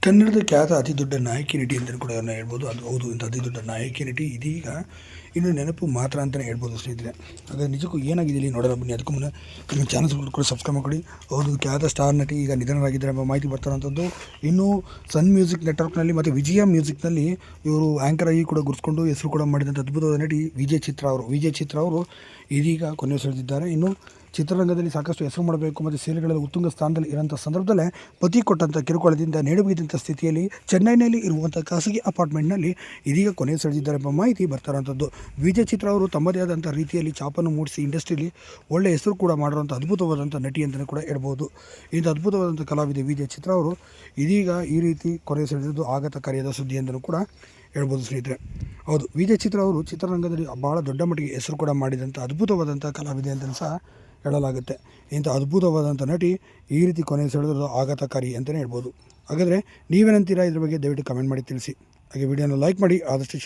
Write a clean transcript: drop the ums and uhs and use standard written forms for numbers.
ಕನ್ನಡದ ಖ್ಯಾತ ಅತಿ ದೊಡ್ಡ ನಾಯಕಿ ನಟಿ ಅಂತಲೂ ಕೂಡ ಹೇಳ್ಬೋದು. ಅದು ಹೌದು, ಇಂಥ ಅತಿ ದೊಡ್ಡ ನಾಯಕಿ ನಟಿ ಇದೀಗ ಇನ್ನು ನೆನಪು ಮಾತ್ರ ಅಂತಲೇ ಹೇಳ್ಬೋದು ಸ್ನೇಹಿತರೆ. ಹಾಗಾದರೆ ನಿಜಕ್ಕೂ ಏನಾಗಿದೆ ಇಲ್ಲಿ ನೋಡೋಣ ಬನ್ನಿ. ಅದಕ್ಕೂ ಮುನ್ನ ನಿಮ್ಮ ಚಾನಲ್ ಕೂಡ ಸಬ್ಸ್ಕ್ರೈಬ್ ಮಾಡಿ. ಹೌದು, ಖ್ಯಾತ ಸ್ಟಾರ್ ನಟಿ ಈಗ ನಿಧನರಾಗಿದ್ದಾರೆ ಎಂಬ ಮಾಹಿತಿ ಬರ್ತಾರಂಥದ್ದು. ಇನ್ನು ಸನ್ ಮ್ಯೂಸಿಕ್ ನೆಟ್ವರ್ಕ್ನಲ್ಲಿ ಮತ್ತು ವಿಜಯ ಮ್ಯೂಸಿಕ್ನಲ್ಲಿ ಇವರು ಆ್ಯಂಕರ್ ಆಗಿ ಕೂಡ ಗುರುತಿಸಿಕೊಂಡು ಹೆಸರು ಕೂಡ ಮಾಡಿದಂಥ ಅದ್ಭುತವಾದ ನಟಿ ವಿಜಯ್ ಚಿತ್ರ ಅವರು ಇದೀಗ ಕೊನೆಯುಸಿರೆಳೆದಿದ್ದಾರೆ. ಇನ್ನು ಚಿತ್ರರಂಗದಲ್ಲಿ ಸಾಕಷ್ಟು ಹೆಸರು ಮಾಡಬೇಕು ಮತ್ತು ಸೀರಿಯಲ್ಗಳಲ್ಲಿ ಉತ್ತುಂಗ ಸ್ಥಾನದಲ್ಲಿ ಇರೋಂಥ ಸಂದರ್ಭದಲ್ಲೇ ಪತಿ ಕೊಟ್ಟಂಥ ಕಿರುಕುಳದಿಂದ ನೇಣುಬಿದ್ದಂಥ ಸ್ಥಿತಿಯಲ್ಲಿ ಚೆನ್ನೈನಲ್ಲಿ ಇರುವಂಥ ಖಾಸಗಿ ಅಪಾರ್ಟ್ಮೆಂಟ್ನಲ್ಲಿ ಇದೀಗ ಕೊನೆಯುಸಿರೆಳೆದಿದ್ದಾರೆ ಎಂಬ ಮಾಹಿತಿ ಬರ್ತಾರಂಥದ್ದು. ವಿಜಯ್ ಚಿತ್ರ ಅವರು ತಮ್ಮದೇ ಆದಂಥ ರೀತಿಯಲ್ಲಿ ಛಾಪನ್ನು ಮೂಡಿಸಿ ಇಂಡಸ್ಟ್ರಿಯಲ್ಲಿ ಒಳ್ಳೆಯ ಹೆಸರು ಕೂಡ ಮಾಡಿರುವಂಥ ಅದ್ಭುತವಾದಂಥ ನಟಿ ಅಂತಲೇ ಕೂಡ ಹೇಳ್ಬೋದು. ಇಂಥ ಅದ್ಭುತವಾದಂಥ ಕಲಾವಿದೆ ವಿಜಯ್ ಚಿತ್ರ ಅವರು ಇದೀಗ ಈ ರೀತಿ ಕೊನೆಯುಸಿರೆಳೆದಿದ್ದು ಆಘಾತಕಾರಿಯಾದ ಸುದ್ದಿ ಅಂತಲೂ ಕೂಡ ಹೇಳ್ಬೋದು ಸ್ನೇಹಿತರೆ. ಹೌದು, ವಿಜಯ್ ಚಿತ್ರ ಅವರು ಚಿತ್ರರಂಗದಲ್ಲಿ ಭಾಳ ದೊಡ್ಡ ಮಟ್ಟಿಗೆ ಹೆಸರು ಕೂಡ ಮಾಡಿದಂಥ ಅದ್ಭುತವಾದಂಥ ಕಲಾವಿದೆ ಅಂತಲೂ ಸಹ ಹೇಳಲಾಗುತ್ತೆ. ಇಂಥ ಅದ್ಭುತವಾದಂಥ ನಟಿ ಈ ರೀತಿ ಕೊನೆಯುಸಿರೆಳೆದು ಆಘಾತಕಾರಿ ಅಂತಲೇ ಹೇಳ್ಬೋದು. ಹಾಗಾದರೆ ನೀವೇನಂತೀರಾ ಇದ್ರ ಬಗ್ಗೆ ದಯವಿಟ್ಟು ಕಮೆಂಟ್ ಮಾಡಿ ತಿಳಿಸಿ. ಹಾಗೆ ವಿಡಿಯೋನ ಲೈಕ್ ಮಾಡಿ. ಆದಷ್ಟು